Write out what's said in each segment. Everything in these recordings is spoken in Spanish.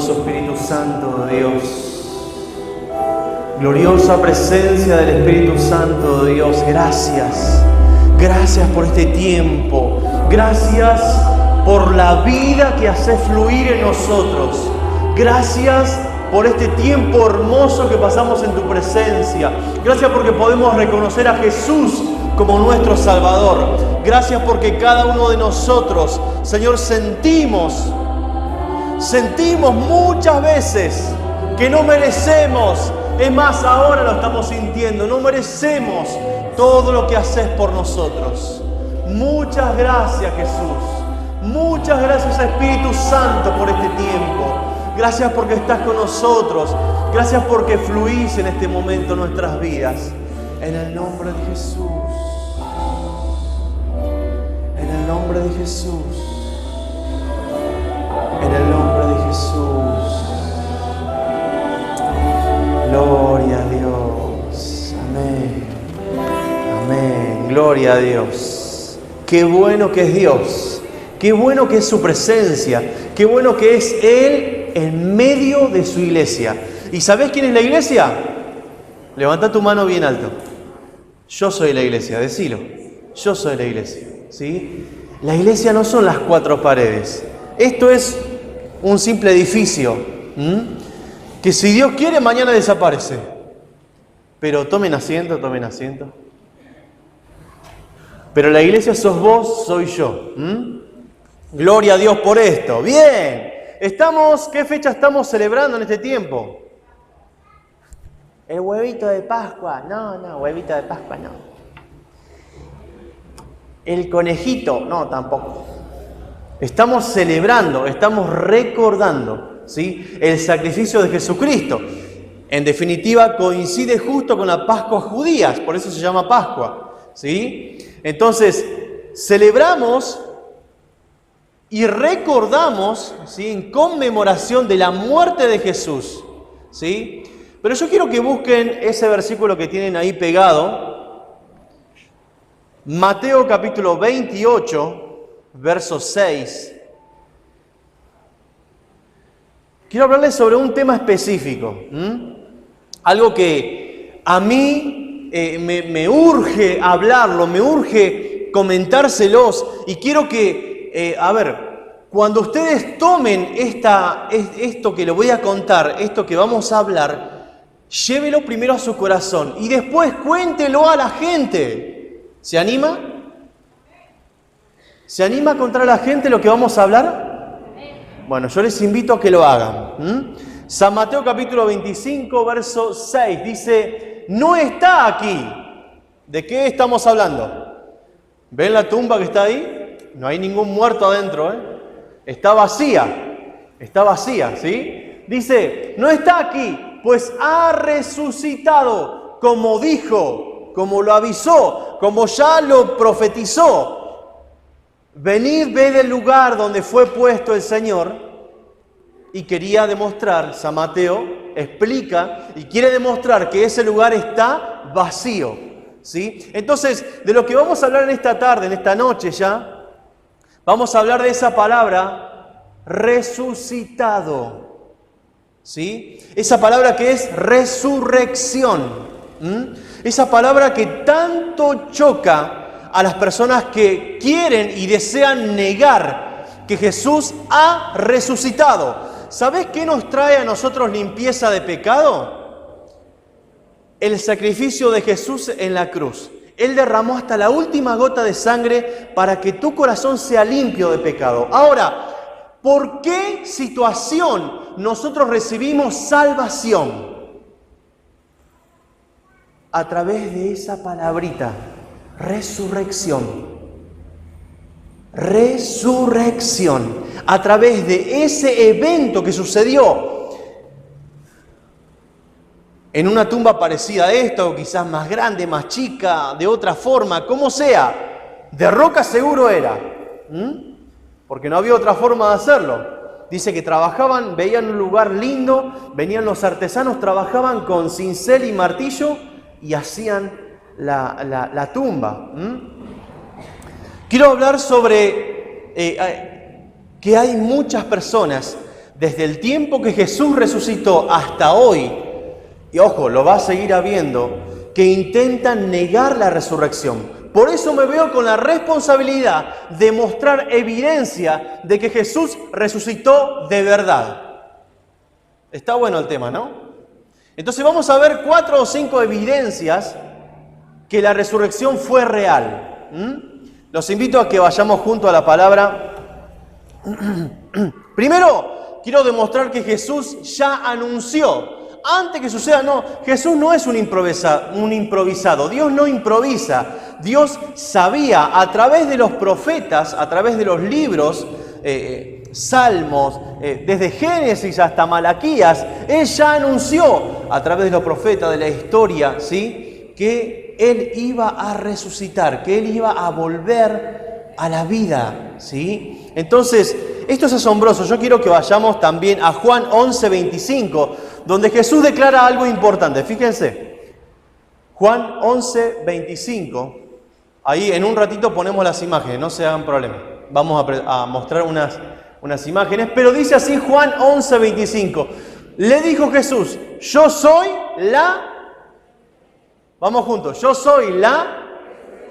glorioso Espíritu Santo de Dios. Gloriosa presencia del Espíritu Santo de Dios. Gracias. Gracias por este tiempo. Gracias por la vida que haces fluir en nosotros. Gracias por este tiempo hermoso que pasamos en tu presencia. Gracias porque podemos reconocer a Jesús como nuestro Salvador. Gracias porque cada uno de nosotros, Señor, sentimos muchas veces que no merecemos. Es más, ahora lo estamos sintiendo. No merecemos todo lo que haces por nosotros. Muchas gracias, Jesús. Muchas gracias, Espíritu Santo, por este tiempo. Gracias porque estás con nosotros. Gracias porque fluís en este momento en nuestras vidas. En el nombre de Jesús. En el nombre de Jesús. En el nombre de Jesús. Gloria a Dios. Amén. Amén. Gloria a Dios. Qué bueno que es Dios. Qué bueno que es su presencia. Qué bueno que es Él en medio de su iglesia. ¿Y sabés quién es la iglesia? Levanta tu mano bien alto. Yo soy la iglesia, decilo. Yo soy la iglesia. ¿Sí? La iglesia no son las cuatro paredes. Esto es un simple edificio. Que si Dios quiere, mañana desaparece. Pero tomen asiento, tomen asiento. Pero la iglesia sos vos, soy yo. Gloria a Dios por esto. Bien. ¿Qué fecha estamos celebrando en este tiempo? El huevito de Pascua. No, huevito de Pascua no. El conejito. No, tampoco. Estamos celebrando, estamos recordando, ¿sí?, el sacrificio de Jesucristo. En definitiva, coincide justo con la Pascua judía, por eso se llama Pascua, ¿sí? Entonces, celebramos y recordamos, ¿sí?, en conmemoración de la muerte de Jesús, ¿sí? Pero yo quiero que busquen ese versículo que tienen ahí pegado, Mateo capítulo 28, verso 6. Quiero hablarles sobre un tema específico, algo que a mí me urge hablarlo, me urge comentárselos, y quiero que, cuando ustedes tomen esto que les voy a contar, esto que vamos a hablar, llévelo primero a su corazón y después cuéntelo a la gente. ¿Se anima? ¿Se anima a contar a la gente lo que vamos a hablar? Bueno, yo les invito a que lo hagan. San Mateo capítulo 25, verso 6, dice, no está aquí. ¿De qué estamos hablando? ¿Ven la tumba que está ahí? No hay ningún muerto adentro, Está vacía, ¿sí? Dice, no está aquí, pues ha resucitado, como dijo, como lo avisó, como ya lo profetizó. Venid, ved el lugar donde fue puesto el Señor. Y quería demostrar, San Mateo explica y quiere demostrar que ese lugar está vacío, ¿sí? Entonces, de lo que vamos a hablar en esta tarde, en esta noche ya, vamos a hablar de esa palabra, resucitado, ¿sí? Esa palabra que es resurrección, esa palabra que tanto choca a las personas que quieren y desean negar que Jesús ha resucitado. ¿Sabés qué nos trae a nosotros limpieza de pecado? El sacrificio de Jesús en la cruz. Él derramó hasta la última gota de sangre para que tu corazón sea limpio de pecado. Ahora, ¿por qué situación nosotros recibimos salvación? A través de esa palabrita, resurrección. Resurrección. A través de ese evento que sucedió en una tumba parecida a esta, o quizás más grande, más chica, de otra forma, como sea, de roca seguro era, porque no había otra forma de hacerlo. Dice que trabajaban, veían un lugar lindo, venían los artesanos, trabajaban con cincel y martillo y hacían la tumba. Quiero hablar sobre que hay muchas personas desde el tiempo que Jesús resucitó hasta hoy, y ojo, lo va a seguir habiendo, que intentan negar la resurrección. Por eso me veo con la responsabilidad de mostrar evidencia de que Jesús resucitó de verdad. Está bueno el tema, ¿no? Entonces vamos a ver 4 o 5 evidencias que la resurrección fue real. Los invito a que vayamos junto a la palabra. Primero, quiero demostrar que Jesús ya anunció. Antes que suceda, no, Jesús no es un improvisado. Dios no improvisa. Dios sabía a través de los profetas, a través de los libros, Salmos, desde Génesis hasta Malaquías, Él ya anunció a través de los profetas, de la historia, ¿sí?, que Él iba a resucitar, que Él iba a volver a la vida, ¿sí? Entonces, esto es asombroso. Yo quiero que vayamos también a Juan 11:25, donde Jesús declara algo importante. Fíjense, Juan 11:25, ahí en un ratito ponemos las imágenes, no se hagan problema. Vamos a mostrar unas imágenes, pero dice así Juan 11:25. Le dijo Jesús, yo soy la... Vamos juntos, yo soy la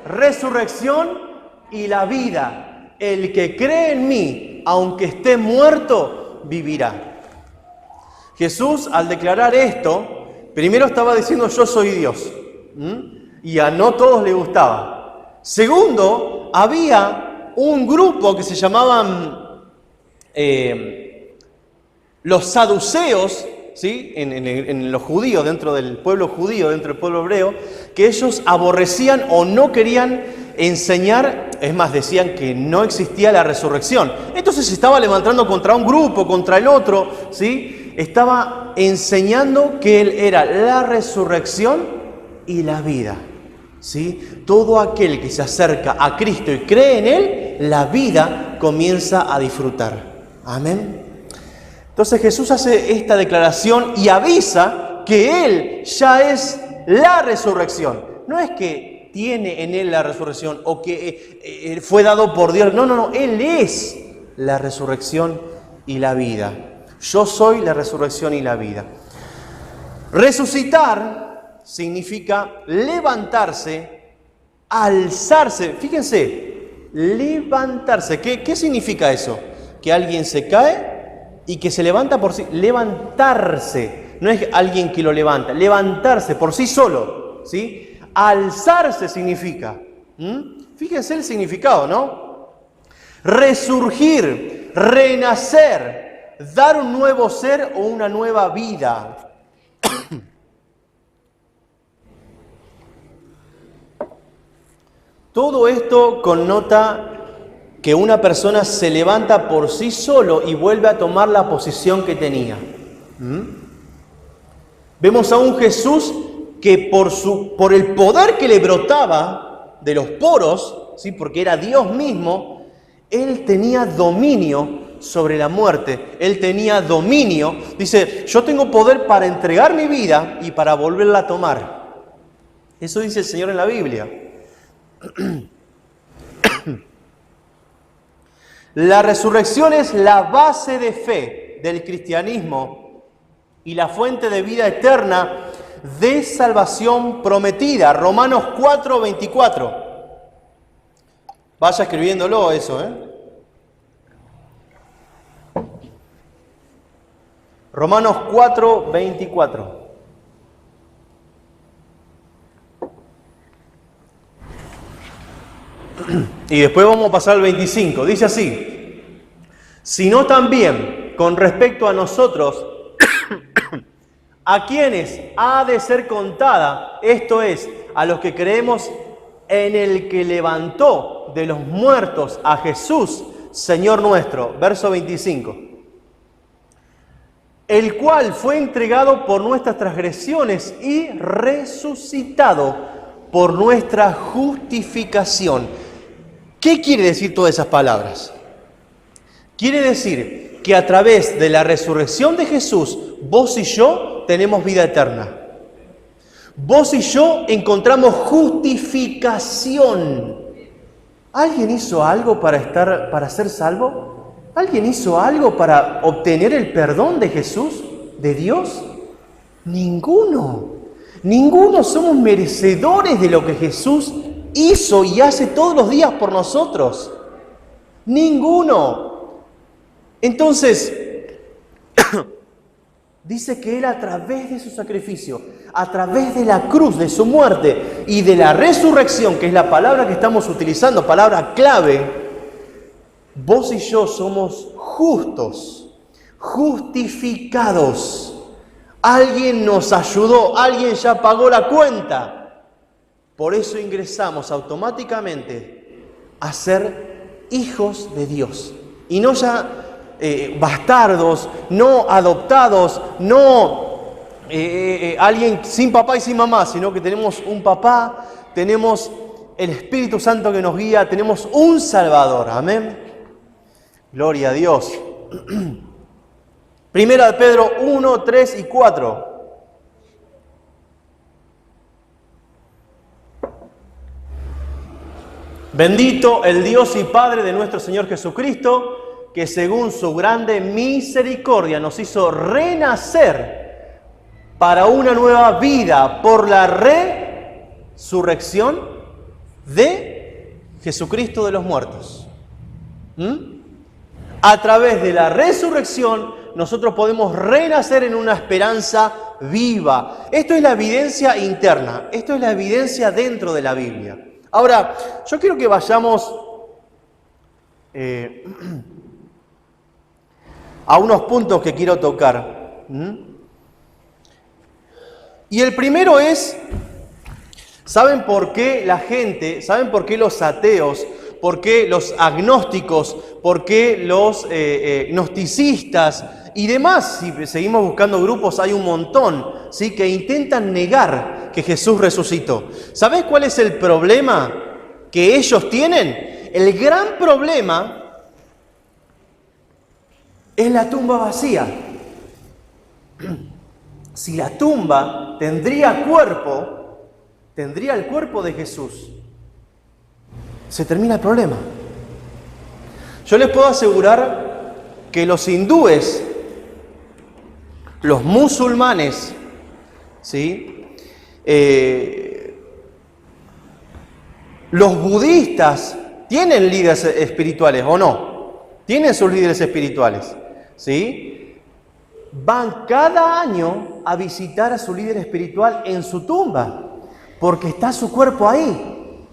resurrección y la vida. El que cree en mí, aunque esté muerto, vivirá. Jesús, al declarar esto, primero estaba diciendo yo soy Dios. Y a no todos les gustaba. Segundo, había un grupo que se llamaban los saduceos, ¿sí?, en los judíos, dentro del pueblo judío, dentro del pueblo hebreo, que ellos aborrecían o no querían enseñar, es más, decían que no existía la resurrección. Entonces se estaba levantando contra un grupo, contra el otro, ¿sí? Estaba enseñando que Él era la resurrección y la vida, ¿sí? Todo aquel que se acerca a Cristo y cree en Él, la vida comienza a disfrutar. Amén. Entonces Jesús hace esta declaración y avisa que Él ya es la resurrección. No es que tiene en Él la resurrección o que fue dado por Dios. No. Él es la resurrección y la vida. Yo soy la resurrección y la vida. Resucitar significa levantarse, alzarse. Fíjense, levantarse. ¿Qué significa eso? Que alguien se cae y que se levanta por sí. Levantarse, no es alguien que lo levanta, levantarse por sí solo, ¿sí? Alzarse significa, fíjense el significado, ¿no? Resurgir, renacer, dar un nuevo ser o una nueva vida. Todo esto connota que una persona se levanta por sí solo y vuelve a tomar la posición que tenía. Vemos a un Jesús que por el poder que le brotaba de los poros, ¿sí?, porque era Dios mismo, Él tenía dominio sobre la muerte. Él tenía dominio. Dice, yo tengo poder para entregar mi vida y para volverla a tomar. Eso dice el Señor en la Biblia. La resurrección es la base de fe del cristianismo y la fuente de vida eterna de salvación prometida. Romanos 4:24. Vaya escribiéndolo eso, Romanos 4:24. Y después vamos a pasar al 25. Dice así: sino también con respecto a nosotros, a quienes ha de ser contada, esto es, a los que creemos en el que levantó de los muertos a Jesús, Señor nuestro. Verso 25. El cual fue entregado por nuestras transgresiones y resucitado por nuestra justificación. ¿Qué quiere decir todas esas palabras? Quiere decir que a través de la resurrección de Jesús, vos y yo tenemos vida eterna. Vos y yo encontramos justificación. ¿Alguien hizo algo para ser salvo? ¿Alguien hizo algo para obtener el perdón de Jesús, de Dios? Ninguno. Ninguno somos merecedores de lo que Jesús hizo y hace todos los días por nosotros. Ninguno. Entonces, dice que Él a través de su sacrificio, a través de la cruz, de su muerte y de la resurrección, que es la palabra que estamos utilizando, palabra clave, vos y yo somos justos, justificados. Alguien nos ayudó, alguien ya pagó la cuenta. Por eso ingresamos automáticamente a ser hijos de Dios. Y no ya bastardos, no adoptados, no alguien sin papá y sin mamá, sino que tenemos un papá, tenemos el Espíritu Santo que nos guía, tenemos un Salvador. Amén. Gloria a Dios. Primera de Pedro 1, 3 y 4. Bendito el Dios y Padre de nuestro Señor Jesucristo, que según su grande misericordia nos hizo renacer para una nueva vida por la resurrección de Jesucristo de los muertos. A través de la resurrección nosotros podemos renacer en una esperanza viva. Esto es la evidencia interna, esto es la evidencia dentro de la Biblia. Ahora, yo quiero que vayamos a unos puntos que quiero tocar. Y el primero es, ¿saben por qué la gente, saben por qué los ateos, por qué los agnósticos, por qué los gnosticistas y demás, si seguimos buscando grupos, hay un montón, ¿sí?, que intentan negar que Jesús resucitó? ¿Sabés cuál es el problema que ellos tienen? El gran problema es la tumba vacía. Si la tumba tendría cuerpo, tendría el cuerpo de Jesús, se termina el problema. Yo les puedo asegurar que los hindúes, los musulmanes, ¿sí?, los budistas tienen líderes espirituales, ¿o no? Tienen sus líderes espirituales, ¿sí? Van cada año a visitar a su líder espiritual en su tumba, porque está su cuerpo ahí.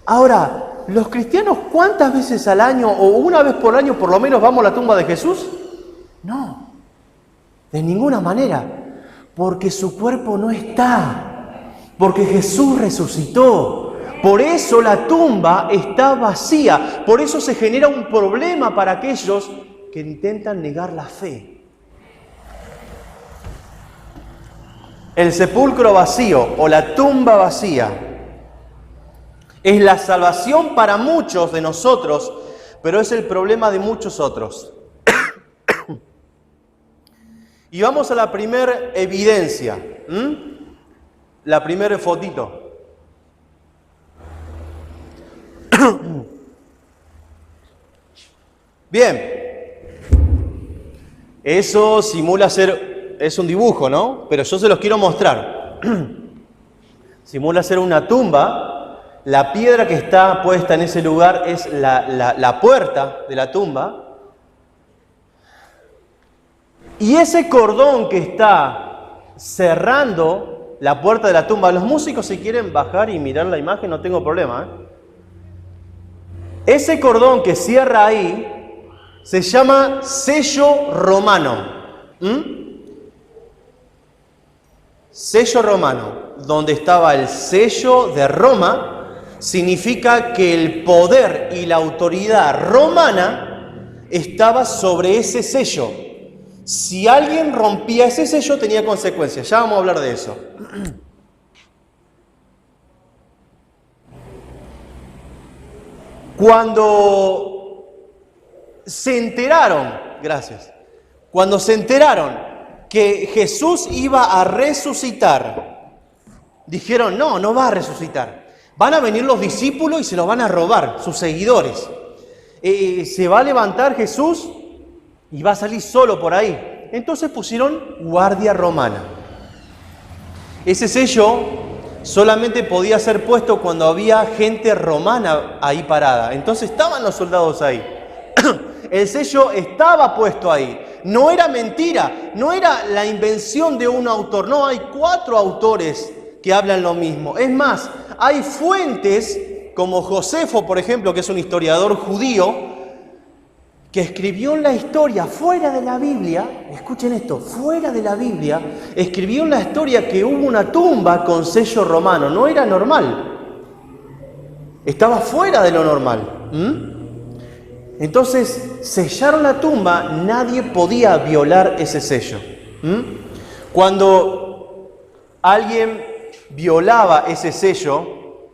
Ahora, los cristianos, ¿cuántas veces al año o una vez por año por lo menos vamos a la tumba de Jesús? No, de ninguna manera, porque su cuerpo no está, porque Jesús resucitó. Por eso la tumba está vacía, por eso se genera un problema para aquellos que intentan negar la fe. El sepulcro vacío o la tumba vacía es la salvación para muchos de nosotros, pero es el problema de muchos otros. Y vamos a la primera evidencia. La primera fotito. Bien. Eso simula ser, es un dibujo, ¿no? Pero yo se los quiero mostrar. Simula ser una tumba. La piedra que está puesta en ese lugar es la puerta de la tumba. Y ese cordón que está cerrando la puerta de la tumba, los músicos si quieren bajar y mirar la imagen no tengo problema, Ese cordón que cierra ahí se llama sello romano. Sello romano, donde estaba el sello de Roma, significa que el poder y la autoridad romana estaba sobre ese sello. Si alguien rompía ese sello tenía consecuencias. Ya vamos a hablar de eso. Cuando se enteraron, cuando se enteraron que Jesús iba a resucitar, dijeron, no va a resucitar. Van a venir los discípulos y se los van a robar, sus seguidores. Se va a levantar Jesús y va a salir solo por ahí. Entonces pusieron guardia romana. Ese sello solamente podía ser puesto cuando había gente romana ahí parada. Entonces estaban los soldados ahí. El sello estaba puesto ahí. No era mentira, no era la invención de un autor. No, hay 4 autores que hablan lo mismo. Es más, hay fuentes como Josefo, por ejemplo, que es un historiador judío, que escribió la historia fuera de la Biblia, escuchen esto, fuera de la Biblia, escribió la historia que hubo una tumba con sello romano. No era normal, estaba fuera de lo normal. Entonces sellaron la tumba, nadie podía violar ese sello. Cuando alguien violaba ese sello,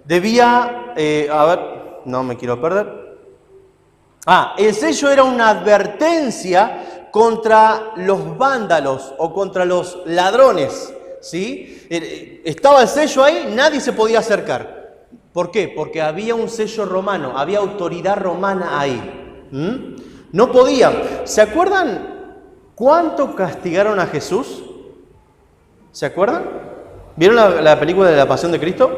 debía, no me quiero perder. El sello era una advertencia contra los vándalos o contra los ladrones, ¿sí? Estaba el sello ahí, nadie se podía acercar. ¿Por qué? Porque había un sello romano, había autoridad romana ahí. No podían. ¿Se acuerdan cuánto castigaron a Jesús? ¿Se acuerdan? ¿Vieron la película de la Pasión de Cristo?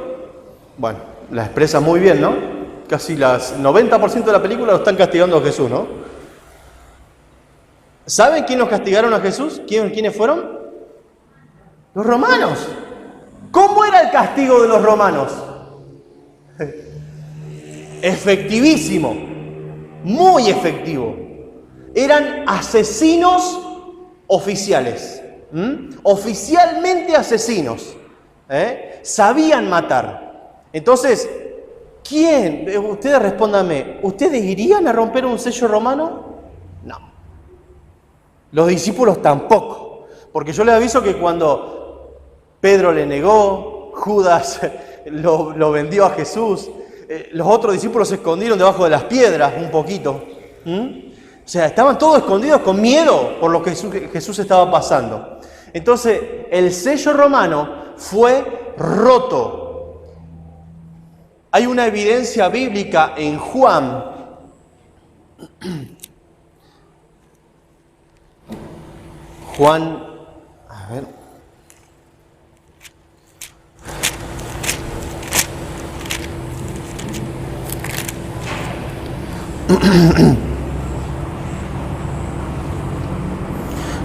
Bueno, la expresa muy bien, ¿no? Casi las 90% de la película lo están castigando a Jesús, ¿no? ¿Saben quién los castigaron a Jesús? ¿Quiénes fueron? Los romanos. ¿Cómo era el castigo de los romanos? Efectivísimo, muy efectivo. Eran asesinos oficiales, oficialmente asesinos, sabían matar. Entonces, ¿quién? Ustedes respóndanme, ¿ustedes irían a romper un sello romano? No. Los discípulos tampoco, porque yo les aviso que cuando Pedro le negó, Judas lo vendió a Jesús, los otros discípulos se escondieron debajo de las piedras un poquito. O sea, estaban todos escondidos con miedo por lo que Jesús estaba pasando. Entonces, el sello romano fue roto. Hay una evidencia bíblica en Juan. Juan, a ver.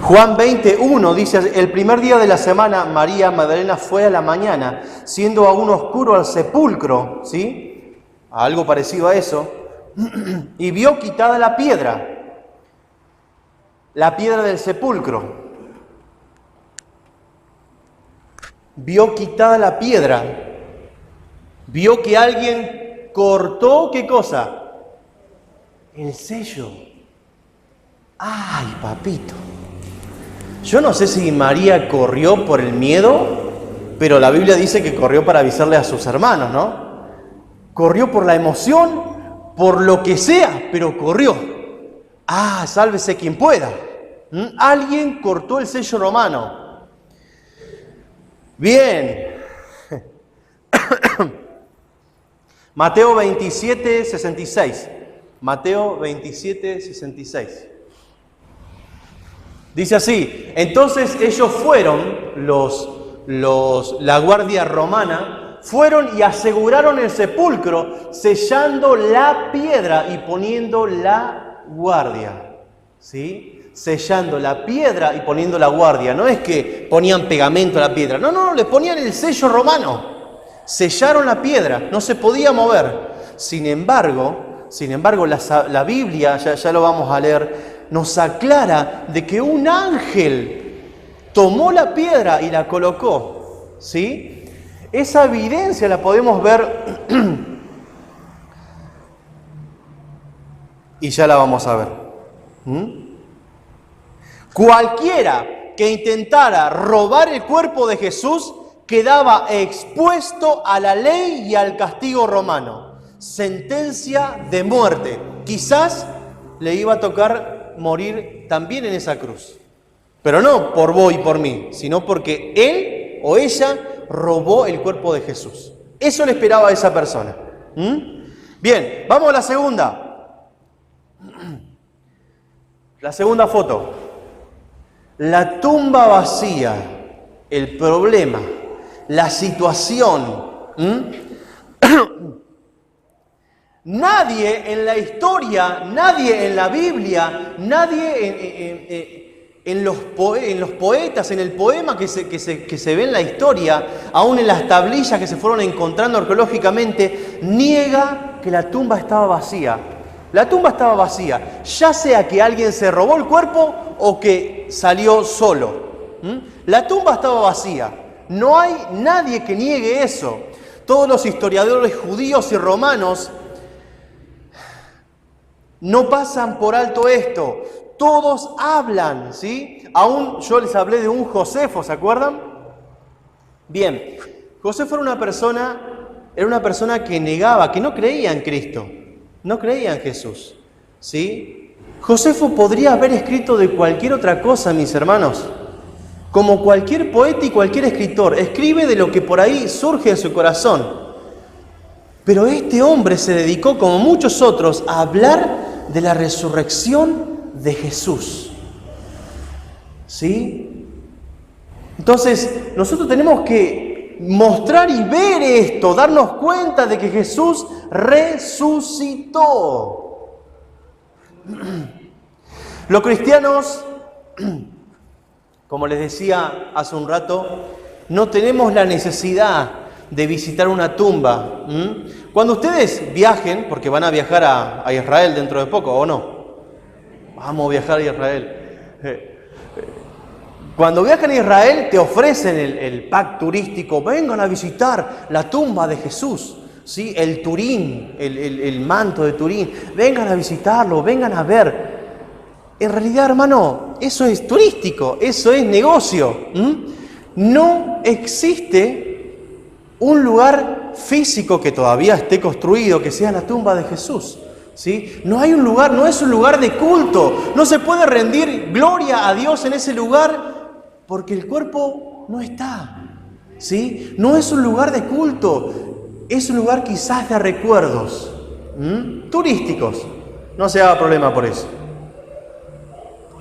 Juan 20:1 dice: el primer día de la semana, María Magdalena fue a la mañana, siendo aún oscuro, al sepulcro, ¿sí? Algo parecido a eso, y vio quitada la piedra del sepulcro. Vio quitada la piedra, vio que alguien cortó, ¿qué cosa? El sello. ¡Ay, papito! Yo no sé si María corrió por el miedo, pero la Biblia dice que corrió para avisarle a sus hermanos, ¿no? Corrió por la emoción, por lo que sea, pero corrió. Sálvese quien pueda. Alguien cortó el sello romano. Bien. Mateo 27:66. Mateo 27:66. Dice así: entonces ellos fueron, la guardia romana, fueron y aseguraron el sepulcro, sellando la piedra y poniendo la guardia. ¿Sí? Sellando la piedra y poniendo la guardia. No es que ponían pegamento a la piedra. No, le ponían el sello romano. Sellaron la piedra, no se podía mover. Sin embargo, la Biblia, ya lo vamos a leer, nos aclara de que un ángel tomó la piedra y la colocó, ¿sí? Esa evidencia la podemos ver y ya la vamos a ver. Cualquiera que intentara robar el cuerpo de Jesús quedaba expuesto a la ley y al castigo romano. Sentencia de muerte. Quizás le iba a tocar morir también en esa cruz. Pero no por vos y por mí, sino porque él o ella robó el cuerpo de Jesús. Eso le esperaba a esa persona. Bien, vamos a la segunda. La segunda foto. La tumba vacía, el problema, la situación. Nadie en la historia, nadie en la Biblia, nadie en los poetas, en el poema que se ve en la historia, aún en las tablillas que se fueron encontrando arqueológicamente, niega que la tumba estaba vacía. La tumba estaba vacía, ya sea que alguien se robó el cuerpo o que salió solo. La tumba estaba vacía. No hay nadie que niegue eso. Todos los historiadores judíos y romanos no pasan por alto esto. Todos hablan, ¿sí? Aún yo les hablé de un Josefo, ¿se acuerdan? Bien, Josefo era una persona que negaba, que no creía en Cristo, no creía en Jesús, ¿sí? Josefo podría haber escrito de cualquier otra cosa, mis hermanos. Como cualquier poeta y cualquier escritor, escribe de lo que por ahí surge de su corazón. Pero este hombre se dedicó, como muchos otros, a hablar de la resurrección de Jesús. ¿Sí? Entonces, nosotros tenemos que mostrar y ver esto, darnos cuenta de que Jesús resucitó. Los cristianos, como les decía hace un rato, no tenemos la necesidad de visitar una tumba. Cuando ustedes viajen, porque van a viajar a Israel dentro de poco, ¿o no? Vamos a viajar a Israel. Cuando viajan a Israel te ofrecen el pack turístico, vengan a visitar la tumba de Jesús, ¿sí? El Turín, el manto de Turín, vengan a visitarlo, vengan a ver. En realidad, hermano, eso es turístico, eso es negocio. No existe un lugar físico que todavía esté construido, que sea la tumba de Jesús, ¿sí? No hay un lugar, no es un lugar de culto, no se puede rendir gloria a Dios en ese lugar porque el cuerpo no está, ¿sí? No es un lugar de culto, es un lugar quizás de recuerdos turísticos, no se haga problema por eso.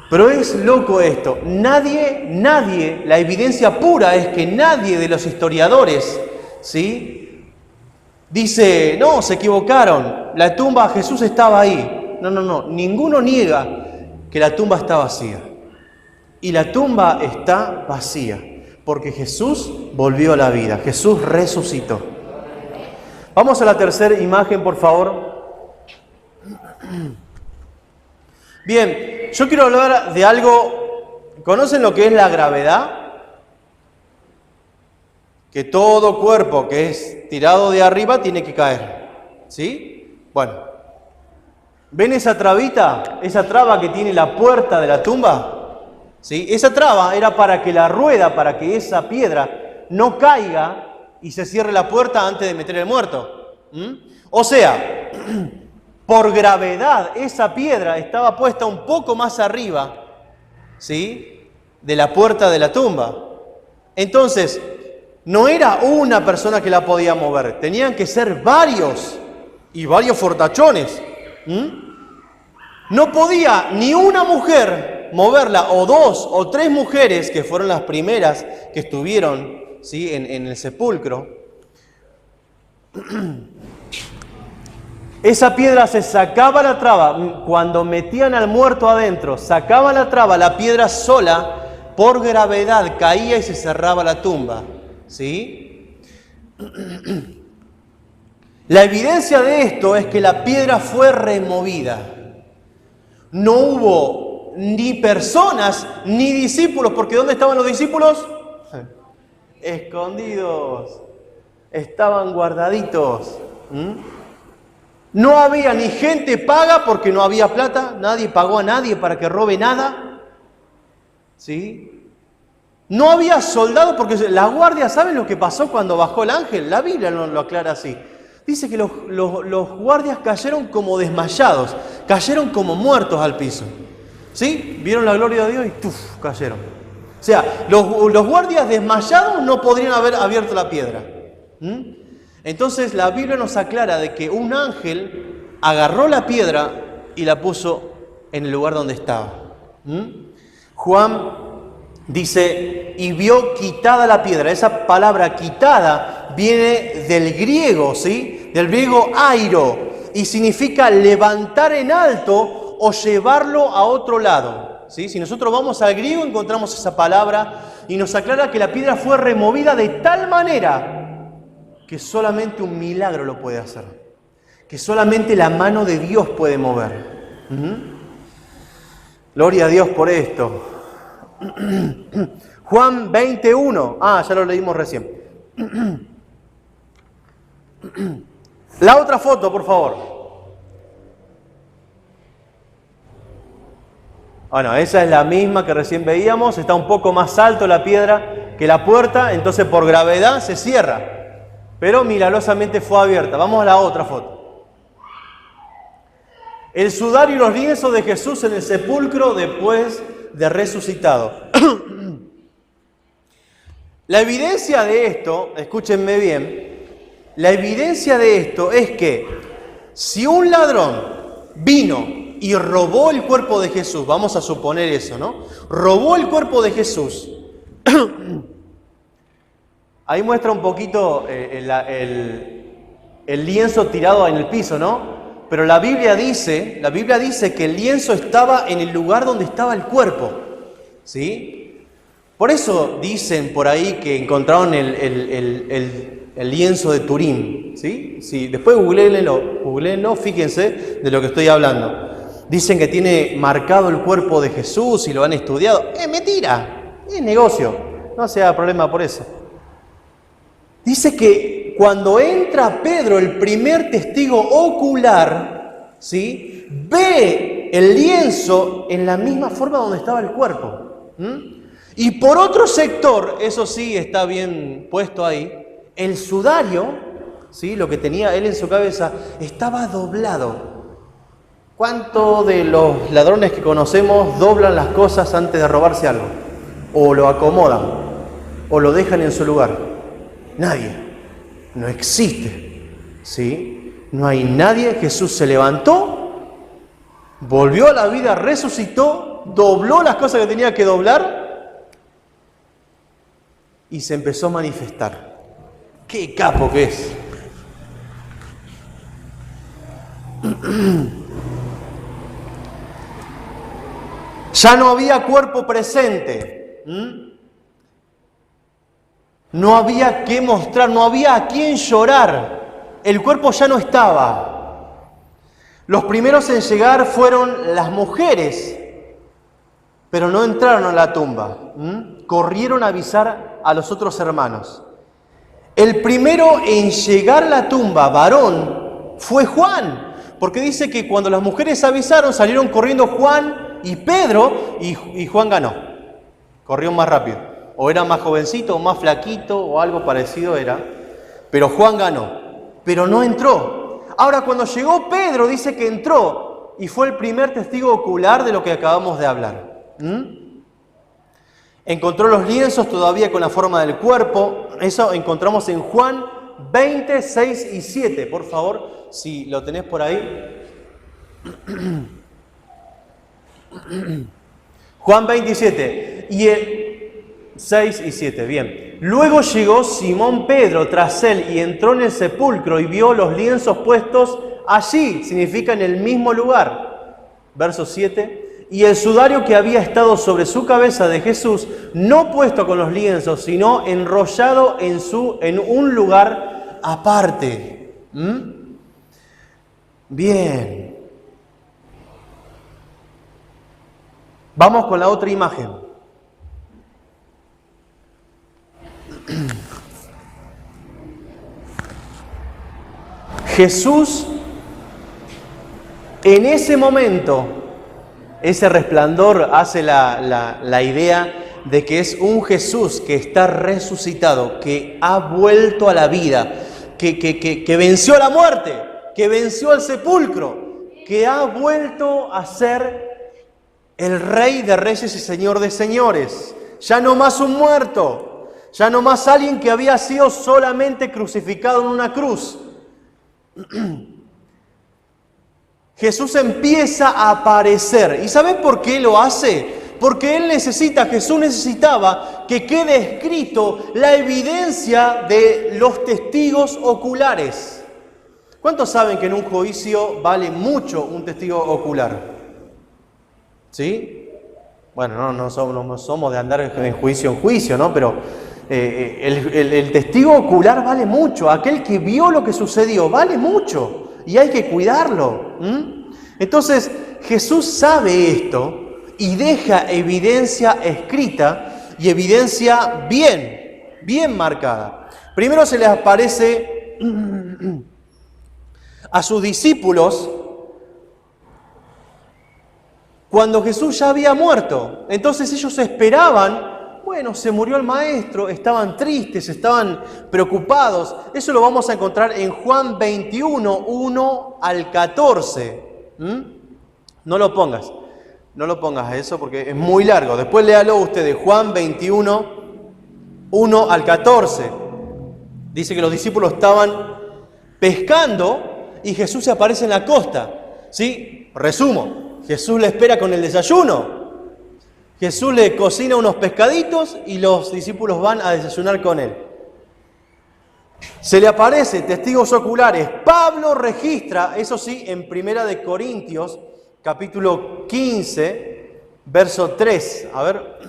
Pero es loco esto, nadie, la evidencia pura es que nadie de los historiadores, ¿sí? Dice, no, se equivocaron, la tumba de Jesús estaba ahí. No, ninguno niega que la tumba está vacía. Y la tumba está vacía, porque Jesús volvió a la vida, Jesús resucitó. Vamos a la tercera imagen, por favor. Bien, yo quiero hablar de algo, ¿conocen lo que es la gravedad? Que todo cuerpo que es tirado de arriba tiene que caer, ¿sí? Bueno, ¿ven esa trabita? Esa traba que tiene la puerta de la tumba, ¿sí? Esa traba era para que la rueda, para que esa piedra no caiga y se cierre la puerta antes de meter el muerto. O sea, por gravedad esa piedra estaba puesta un poco más arriba, ¿sí? De la puerta de la tumba. Entonces, no era una persona que la podía mover, tenían que ser varios y varios fortachones. No podía ni una mujer moverla, o dos o tres mujeres, que fueron las primeras que estuvieron, ¿sí? en el sepulcro. Esa piedra se sacaba la traba, cuando metían al muerto adentro, sacaban la traba, la piedra sola, por gravedad, caía y se cerraba la tumba. ¿Sí? La evidencia de esto es que la piedra fue removida. No hubo ni personas ni discípulos, porque ¿dónde estaban los discípulos? Escondidos, estaban guardaditos. No había ni gente paga porque no había plata, nadie pagó a nadie para que robe nada. ¿Sí? No había soldados porque las guardias, ¿saben lo que pasó cuando bajó el ángel? La Biblia lo aclara así. Dice que los guardias cayeron como desmayados, cayeron como muertos al piso. ¿Sí? Vieron la gloria de Dios y ¡tuf! Cayeron. O sea, los guardias desmayados no podrían haber abierto la piedra. Entonces la Biblia nos aclara de que un ángel agarró la piedra y la puso en el lugar donde estaba. Juan dice, y vio quitada la piedra. Esa palabra quitada viene del griego, ¿sí? Del griego airo, y significa levantar en alto o llevarlo a otro lado. ¿Sí? Si nosotros vamos al griego encontramos esa palabra y nos aclara que la piedra fue removida de tal manera que solamente un milagro lo puede hacer, que solamente la mano de Dios puede mover. Gloria a Dios por esto. Juan 21. Ya lo leímos recién. La otra foto, por favor. Bueno, esa es la misma que recién veíamos. Está un poco más alto la piedra que la puerta, entonces por gravedad se cierra. Pero milagrosamente fue abierta. Vamos a la otra foto. El sudario y los lienzos de Jesús en el sepulcro después de resucitado. La evidencia de esto, escúchenme bien, la evidencia de esto es que si un ladrón vino y robó el cuerpo de Jesús, vamos a suponer eso, ¿no? Robó el cuerpo de Jesús. Ahí muestra un poquito el lienzo tirado en el piso, ¿no? Pero la Biblia dice que el lienzo estaba en el lugar donde estaba el cuerpo, ¿sí? Por eso dicen por ahí que encontraron el lienzo de Turín, ¿sí? Sí, después googleenlo, fíjense de lo que estoy hablando. Dicen que tiene marcado el cuerpo de Jesús y lo han estudiado. ¡Es mentira! Es negocio. No se haga problema por eso. Dice que cuando entra Pedro, el primer testigo ocular, ¿sí? Ve el lienzo en la misma forma donde estaba el cuerpo. Y por otro sector, eso sí está bien puesto ahí, el sudario, ¿sí? Lo que tenía él en su cabeza, estaba doblado. ¿Cuántos de los ladrones que conocemos doblan las cosas antes de robarse algo? O lo acomodan, o lo dejan en su lugar. Nadie. No existe. ¿Sí? No hay nadie. Jesús se levantó, volvió a la vida, resucitó, dobló las cosas que tenía que doblar y se empezó a manifestar. ¡Qué capo que es! Ya no había cuerpo presente. No había que mostrar, no había a quién llorar. El cuerpo ya no estaba. Los primeros en llegar fueron las mujeres, pero no entraron a la tumba. Corrieron a avisar a los otros hermanos. El primero en llegar a la tumba, varón, fue Juan. Porque dice que cuando las mujeres avisaron, salieron corriendo Juan y Pedro, y Juan ganó. Corrió más rápido. O era más jovencito, o más flaquito, o algo parecido era. Pero Juan ganó. Pero no entró. Ahora, cuando llegó Pedro, dice que entró. Y fue el primer testigo ocular de lo que acabamos de hablar. Encontró los lienzos todavía con la forma del cuerpo. Eso encontramos en Juan 20, 6 y 7. Por favor, si lo tenés por ahí. Juan 27 y 6 y 7, bien. Luego llegó Simón Pedro tras él y entró en el sepulcro y vio los lienzos puestos allí, significa en el mismo lugar. Verso 7, y el sudario que había estado sobre su cabeza de Jesús, no puesto con los lienzos, sino enrollado en un lugar aparte. Bien. Vamos con la otra imagen. Jesús, en ese momento, ese resplandor hace la idea de que es un Jesús que está resucitado, que ha vuelto a la vida, que venció la muerte, que venció al sepulcro, que ha vuelto a ser el Rey de Reyes y Señor de Señores. Ya no más un muerto, ya no más alguien que había sido solamente crucificado en una cruz. Jesús empieza a aparecer. ¿Y sabe por qué lo hace? Porque Jesús necesitaba que quede escrito la evidencia de los testigos oculares. ¿Cuántos saben que en un juicio vale mucho un testigo ocular? ¿Sí? Bueno, no somos de andar en juicio, ¿no? Pero el testigo ocular vale mucho. Aquel que vio lo que sucedió vale mucho y hay que cuidarlo. Entonces, Jesús sabe esto y deja evidencia escrita y evidencia bien marcada. Primero se les aparece a sus discípulos cuando Jesús ya había muerto. Entonces ellos esperaban, bueno, se murió el maestro, estaban tristes, estaban preocupados. Eso lo vamos a encontrar en Juan 21, 1 al 14. No lo pongas a eso porque es muy largo. Después léalo ustedes, Juan 21, 1 al 14. Dice que los discípulos estaban pescando y Jesús se aparece en la costa. ¿Sí? Resumo, Jesús le espera con el desayuno. Jesús le cocina unos pescaditos y los discípulos van a desayunar con él. Se le aparece, testigos oculares. Pablo registra, eso sí, en 1 Corintios, capítulo 15, verso 3. A ver.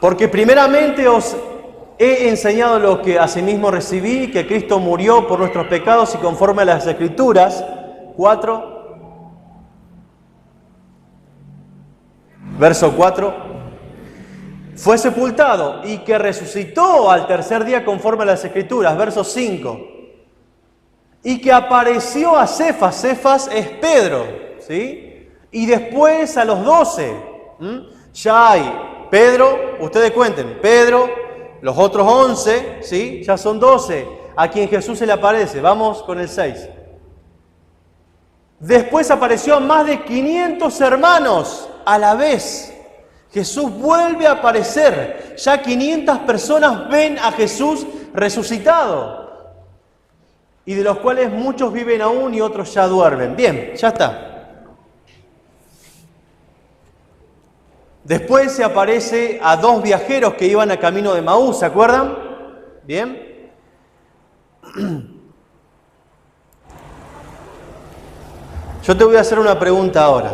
Porque primeramente os he enseñado lo que asimismo recibí, que Cristo murió por nuestros pecados y conforme a las Escrituras. 4. Verso 4. Fue sepultado y que resucitó al tercer día conforme a las Escrituras. Verso 5. Y que apareció a Cefas. Cefas es Pedro, ¿sí? Y después a los 12. Ya hay Pedro, ustedes cuenten, Pedro, los otros 11, ¿sí? Ya son 12 a quien Jesús se le aparece. Vamos con el 6. Después apareció a más de 500 hermanos a la vez. Jesús vuelve a aparecer. Ya 500 personas ven a Jesús resucitado. Y de los cuales muchos viven aún y otros ya duermen. Bien, ya está. Después se aparece a 2 viajeros que iban a camino de Maús, ¿se acuerdan? Bien. Yo te voy a hacer una pregunta ahora.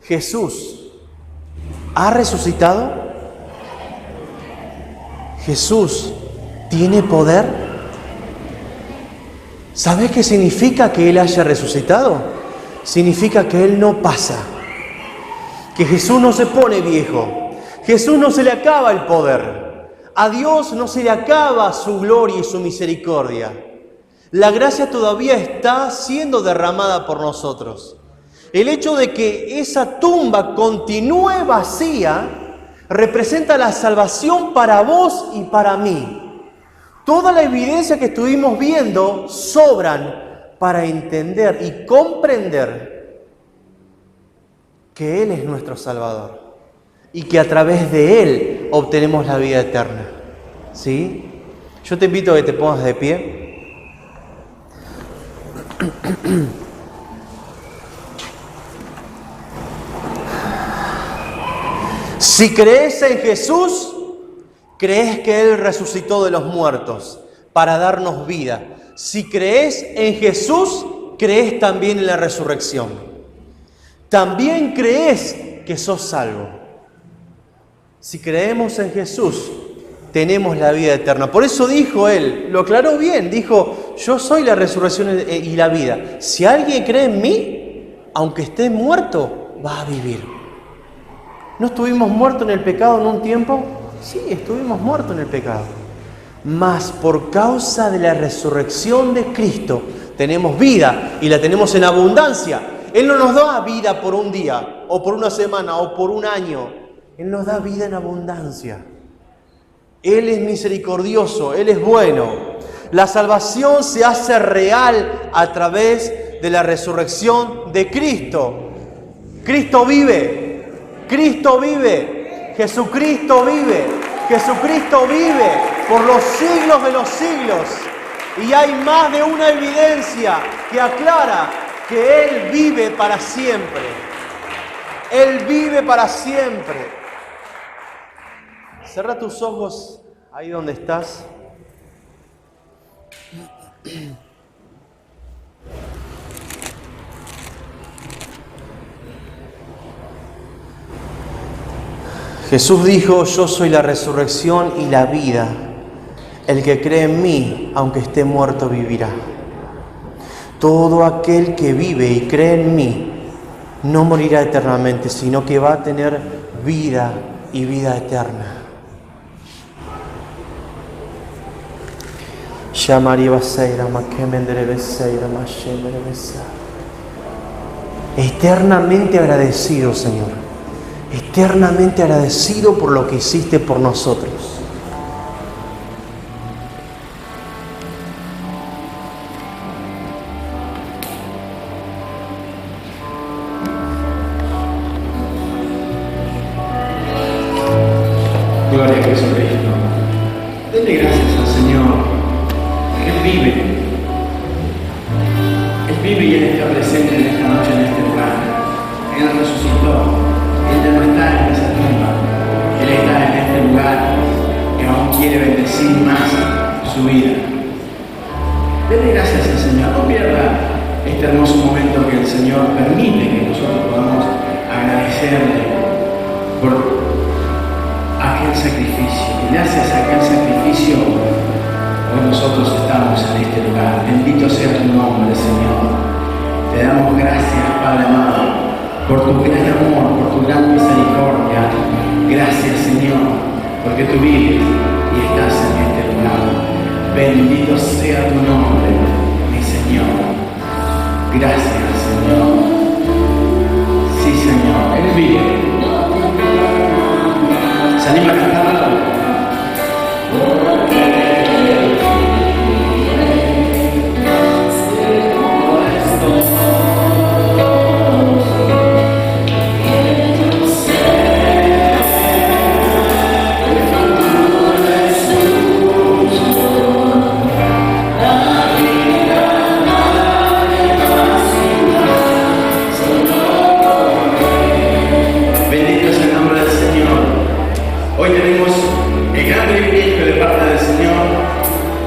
¿Jesús ha resucitado? ¿Jesús tiene poder? ¿Sabes qué significa que Él haya resucitado? Significa que Él no pasa, que Jesús no se pone viejo, Jesús no se le acaba el poder, a Dios no se le acaba su gloria y su misericordia. La gracia todavía está siendo derramada por nosotros. El hecho de que esa tumba continúe vacía representa la salvación para vos y para mí. Toda la evidencia que estuvimos viendo sobran para entender y comprender que Él es nuestro Salvador y que a través de Él obtenemos la vida eterna. ¿Sí? Yo te invito a que te pongas de pie. Si crees en Jesús, crees que Él resucitó de los muertos para darnos vida. Si crees en Jesús, crees también en la resurrección. También crees que sos salvo. Si creemos en Jesús, tenemos la vida eterna. Por eso dijo Él, lo aclaró bien, dijo, yo soy la resurrección y la vida. Si alguien cree en mí, aunque esté muerto, va a vivir. ¿No estuvimos muertos en el pecado en un tiempo? Sí, estuvimos muertos en el pecado. Mas por causa de la resurrección de Cristo tenemos vida y la tenemos en abundancia. Él no nos da vida por un día, o por una semana, o por un año. Él nos da vida en abundancia. Él es misericordioso, Él es bueno. La salvación se hace real a través de la resurrección de Cristo. Cristo vive. Cristo vive, Jesucristo vive, Jesucristo vive por los siglos de los siglos. Y hay más de una evidencia que aclara que Él vive para siempre. Él vive para siempre. Cierra tus ojos ahí donde estás. Jesús dijo: yo soy la resurrección y la vida. El que cree en mí, aunque esté muerto, vivirá. Todo aquel que vive y cree en mí no morirá eternamente, sino que va a tener vida y vida eterna. Eternamente agradecido, Señor. Eternamente agradecido por lo que hiciste por nosotros. Gloria a Jesucristo. Denle gracias al Señor. Él vive. Él vive y Él está presente en esta noche, en este lugar. Él resucitó. Él ya no está en esa tumba. Él está en este lugar que aún quiere bendecir más su vida. Denle gracias al Señor. No pierda este hermoso momento que el Señor permite que nosotros podamos agradecerle por aquel sacrificio. Y gracias a aquel sacrificio hoy nosotros estamos en este lugar. Bendito sea tu nombre, Señor. Te damos gracias, Padre amado, por tu gran amor, por tu gran misericordia. Gracias, Señor, porque tú vives y estás en este lugar. Bendito sea tu nombre, mi Señor. Gracias, Señor. Sí, Señor, Él vive. ¿Se anima a cantarlo? Bendito es el nombre del Señor. Hoy tenemos el gran privilegio de parte del Señor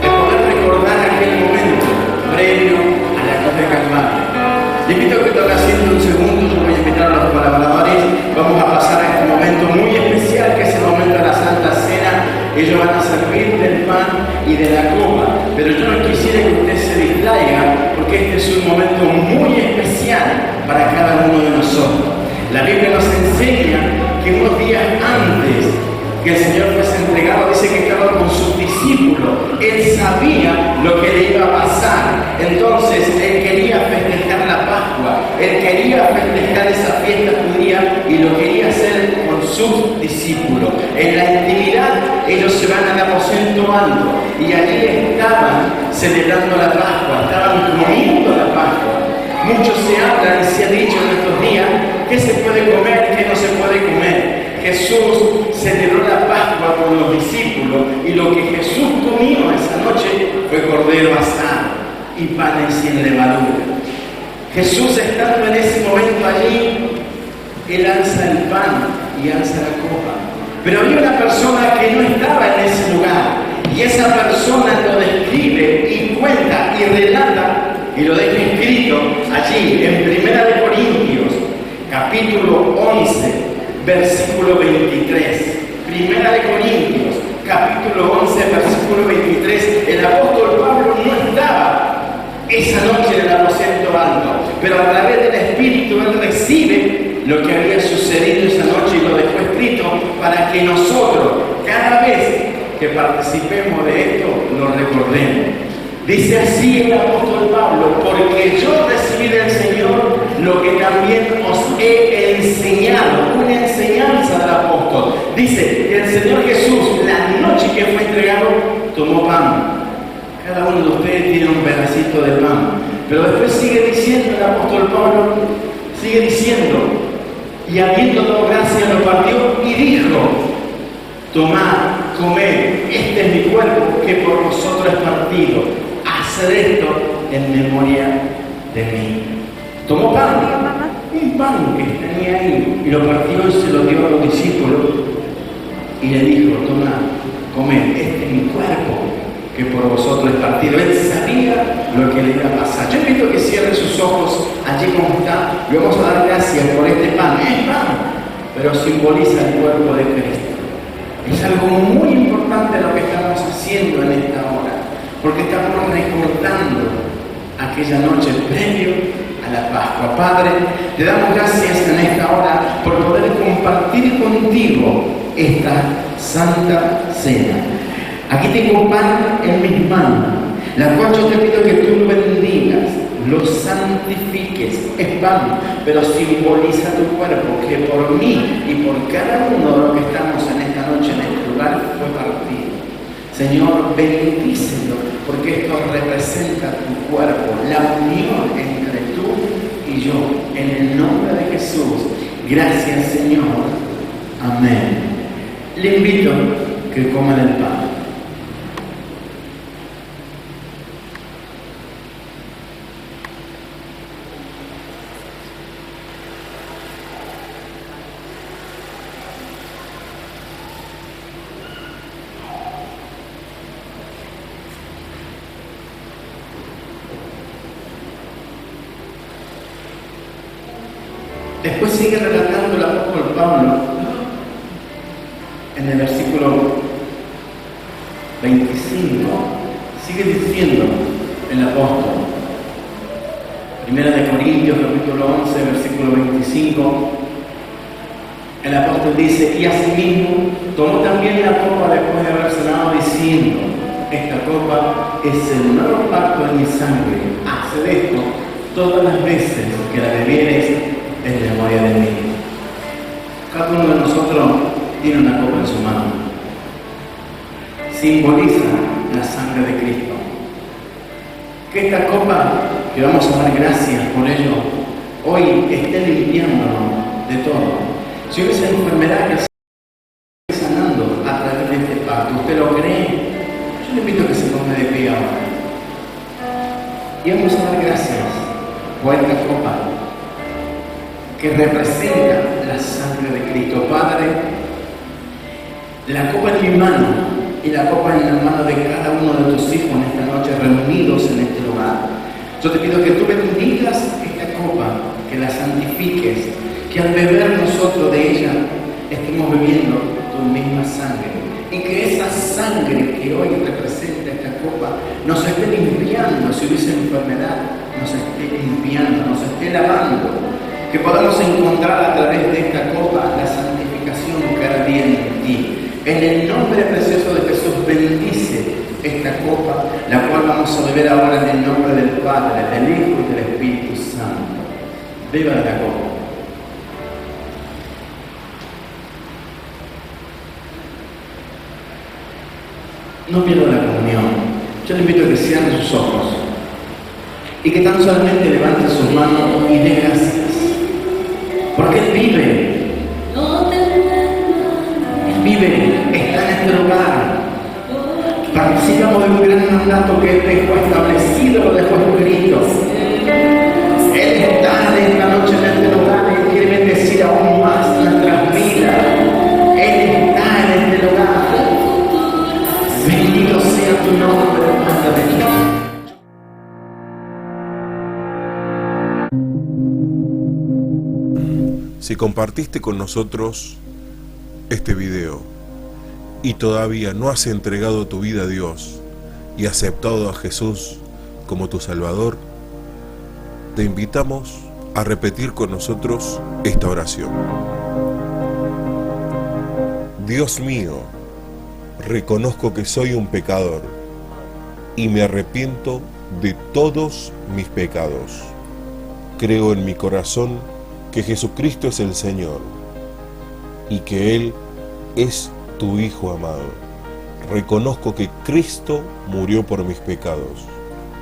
de poder recordar aquel momento previo a la cruz de Calvario. Le invito a que toque haciendo un segundo, yo voy a invitar a los colaboradores, vamos a pasar a este momento muy especial que es el momento de la Santa Cena. Ellos van a servir del pan y de la copa, pero yo no quisiera que usted se distraiga porque este es un momento muy especial para cada uno de nosotros. La Biblia nos enseña que unos días antes que el Señor fuese entregado, dice que estaba con sus discípulos. Él sabía lo que le iba a pasar. Entonces, Él quería festejar la Pascua. Él quería festejar esa fiesta judía y lo quería hacer con sus discípulos. En la intimidad, ellos se van al aposento alto y allí estaban celebrando la Pascua, estaban comiendo la Pascua. Mucho se habla y se ha dicho en estos días qué se puede comer, qué no se puede comer. Jesús celebró la Pascua con los discípulos y lo que Jesús comió esa noche fue cordero asado y panes sin levadura. Jesús, estando en ese momento allí, Él alza el pan y alza la copa. Pero había una persona que no estaba en ese lugar y esa persona lo describe y cuenta y relata y lo deja escrito allí en 1 Corintios, capítulo 11, versículo 23. 1 Corintios, capítulo 11, versículo 23. El apóstol Pablo no estaba esa noche en el aposento alto, pero a través del Espíritu él recibe lo que había sucedido esa noche y lo dejó escrito para que nosotros, cada vez que participemos de esto, lo recordemos. Dice así el apóstol Pablo: porque yo recibí del Señor lo que también os he enseñado, una enseñanza del apóstol. Dice que el Señor Jesús, la noche que fue entregado, tomó pan. Cada uno de ustedes tiene un pedacito de pan. Pero después sigue diciendo el apóstol Pablo, sigue diciendo, y habiendo dado gracia lo partió y dijo: tomad, comed, este es mi cuerpo que por vosotros es partido. haced esto en memoria de mí. Tomó pan, un pan que tenía ahí, y lo partió y se lo dio a los discípulos y le dijo, toma, comed, este es mi cuerpo que por vosotros es partido. Él sabía lo que le iba a pasar. Yo invito a que cierre sus ojos allí como está. Le vamos a dar gracias por este pan. Es pan, pero simboliza el cuerpo de Cristo. Es algo muy importante lo que estamos haciendo en esta hora, porque estamos recordando aquella noche previo a la Pascua. Padre, te damos gracias en esta hora por poder compartir contigo esta Santa Cena. Aquí tengo pan en mis manos, la cual yo te pido que tú lo bendigas, lo santifiques. Es pan, pero simboliza tu cuerpo, que por mí y por cada uno de los que estamos en esta noche en este lugar fue partido. Señor, bendícelo, porque esto representa tu cuerpo, la unión entre tú y yo. En el nombre de Jesús, gracias Señor. Amén. Le invito a que coman el pan. Después sigue relatando el apóstol Pablo en el versículo 25. Sigue diciendo el apóstol, 1 Corintios capítulo 11, versículo 25. El apóstol dice, y asimismo tomó también la copa después de haber cenado, diciendo, esta copa es el nuevo pacto en mi sangre. Haced esto todas las veces que la bebiereis en memoria de mí. Cada uno de nosotros tiene una copa en su mano. Simboliza la sangre de Cristo. Que esta copa, que vamos a dar gracias por ello, hoy esté limpiándonos de todo. Si hubiese enfermedad que se esté sanando a través de este pacto, ¿usted lo cree? Yo le invito a que se ponga de pie ahora. Y vamos a dar gracias por esta copa que representa la sangre de Cristo. Padre, la copa en mi mano y la copa en la mano de cada uno de tus hijos en esta noche reunidos en este lugar. Yo te pido que tú bendigas esta copa, que la santifiques, que al beber nosotros de ella estemos bebiendo tu misma sangre, y que esa sangre que hoy representa esta copa nos esté limpiando. Si hubiese enfermedad, nos esté limpiando, nos esté lavando, que podamos encontrar a través de esta copa la santificación que arde en ti. En el nombre precioso de Jesús, bendice esta copa, la cual vamos a beber ahora en el nombre del Padre, del Hijo y del Espíritu Santo. Beba de la copa. No pierda la comunión. Yo le invito a que cierre sus ojos y que tan solamente levante sus manos y dé gracias. Porque Él vive. Él vive, está en este lugar. Participamos de un gran mandato que Él dejó establecido, lo dejó escrito. Él está en esta noche en este lugar y quiere bendecir aún más nuestras vidas. Él está en este lugar. Bendito sea tu nombre, Padre de Dios. Si compartiste con nosotros este video y todavía no has entregado tu vida a Dios y aceptado a Jesús como tu Salvador, te invitamos a repetir con nosotros esta oración. Dios mío, reconozco que soy un pecador y me arrepiento de todos mis pecados. Creo en mi corazón que Jesucristo es el Señor y que Él es tu Hijo amado. Reconozco que Cristo murió por mis pecados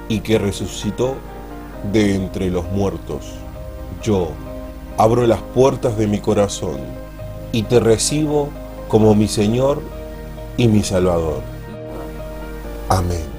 y que resucitó de entre los muertos. Yo abro las puertas de mi corazón y te recibo como mi Señor y mi Salvador. Amén.